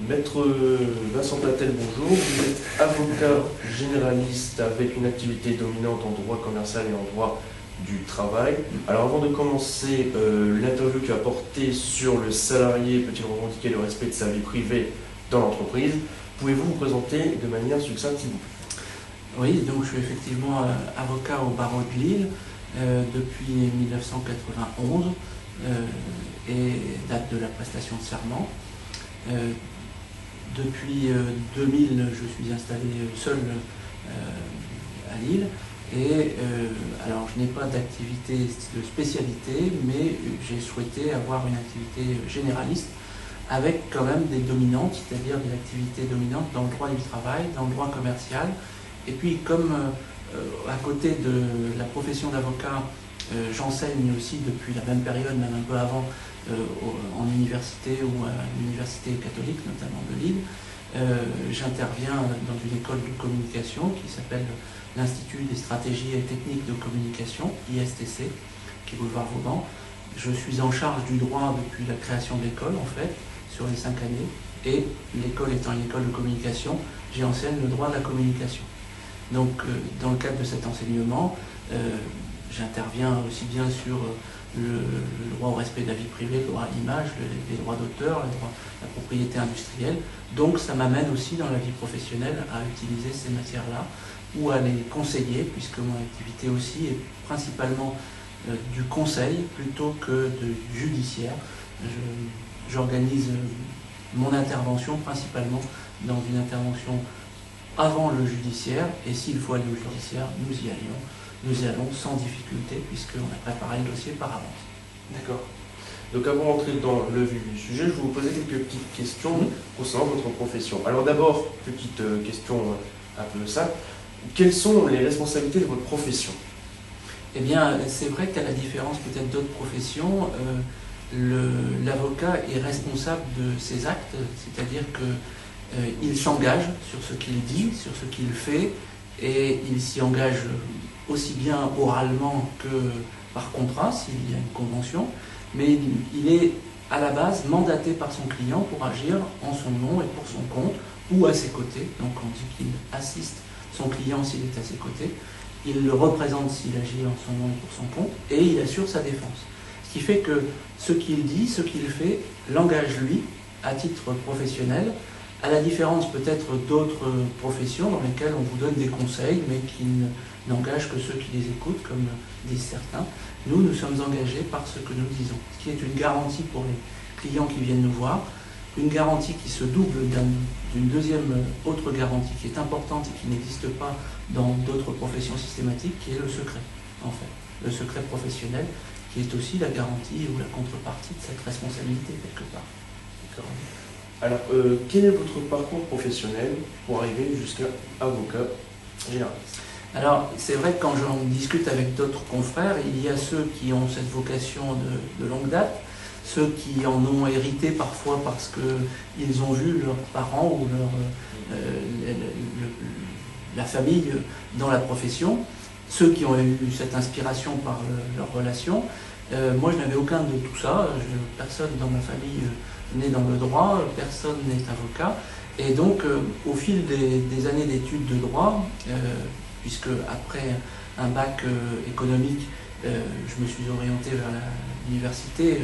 Maître Vincent Platel, bonjour. Vous êtes avocat généraliste avec une activité dominante en droit commercial et en droit du travail. Alors avant de commencer l'interview qui va porter sur le salarié peut-il revendiquer le respect de sa vie privée dans l'entreprise, pouvez-vous vous présenter de manière succincte, s'il vous plaît? Oui, donc je suis effectivement avocat au barreau de Lille depuis 1991 et date de la prestation de serment. Depuis 2000, je suis installé seul à Lille et alors je n'ai pas d'activité de spécialité, mais j'ai souhaité avoir une activité généraliste avec quand même des dominantes, c'est-à-dire des activités dominantes dans le droit du travail, dans le droit commercial. Et puis comme à côté de la profession d'avocat, j'enseigne aussi depuis la même période, même un peu avant, en université ou à l'université catholique, notamment de Lille. J'interviens dans une école de communication qui s'appelle l'Institut des stratégies et techniques de communication, ISTC, qui est boulevard Vauban. Je suis en charge du droit depuis la création de l'école, en fait, sur les 5 années. Et l'école étant une école de communication, j'y enseigne le droit de la communication. Donc, dans le cadre de cet enseignement, j'interviens aussi bien sur le droit au respect de la vie privée, le droit à l'image, les droits d'auteur, la propriété industrielle. Donc, ça m'amène aussi dans la vie professionnelle à utiliser ces matières-là ou à les conseiller, puisque mon activité aussi est principalement du conseil plutôt que du judiciaire. J'organise mon intervention principalement dans une intervention avant le judiciaire, et s'il faut aller au judiciaire, nous y allons sans difficulté, puisqu'on a préparé le dossier par avance. D'accord. Donc avant d'entrer dans le vif du sujet, je vais vous poser quelques petites questions concernant votre profession. Alors d'abord, petite question un peu simple, quelles sont les responsabilités de votre profession? Eh bien, c'est vrai qu'à la différence peut-être d'autres professions, l'avocat est responsable de ses actes, c'est-à-dire que il s'engage sur ce qu'il dit, sur ce qu'il fait, et il s'y engage aussi bien oralement que par contrat, s'il y a une convention, mais il est à la base mandaté par son client pour agir en son nom et pour son compte, ou à ses côtés. Donc on dit qu'il assiste son client s'il est à ses côtés, il le représente s'il agit en son nom et pour son compte, et il assure sa défense. Ce qui fait que ce qu'il dit, ce qu'il fait, l'engage lui, à titre professionnel, à la différence peut-être d'autres professions dans lesquelles on vous donne des conseils, mais qui n'engagent que ceux qui les écoutent, comme disent certains. Nous sommes engagés par ce que nous disons, ce qui est une garantie pour les clients qui viennent nous voir, une garantie qui se double d'une deuxième autre garantie qui est importante et qui n'existe pas dans d'autres professions systématiques, qui est le secret, en fait. Le secret professionnel, qui est aussi la garantie ou la contrepartie de cette responsabilité, quelque part. D'accord. Alors, quel est votre parcours professionnel pour arriver jusqu'à avocat généraliste? Alors, c'est vrai que quand j'en discute avec d'autres confrères, il y a ceux qui ont cette vocation de longue date, ceux qui en ont hérité parfois parce qu'ils ont vu leurs parents ou la famille dans la profession, ceux qui ont eu cette inspiration par leur relation. Moi, je n'avais aucun de tout ça. Personne dans ma famille n'est dans le droit, personne n'est avocat. Et donc, au fil des années d'études de droit, puisque après un bac économique, je me suis orienté vers l'université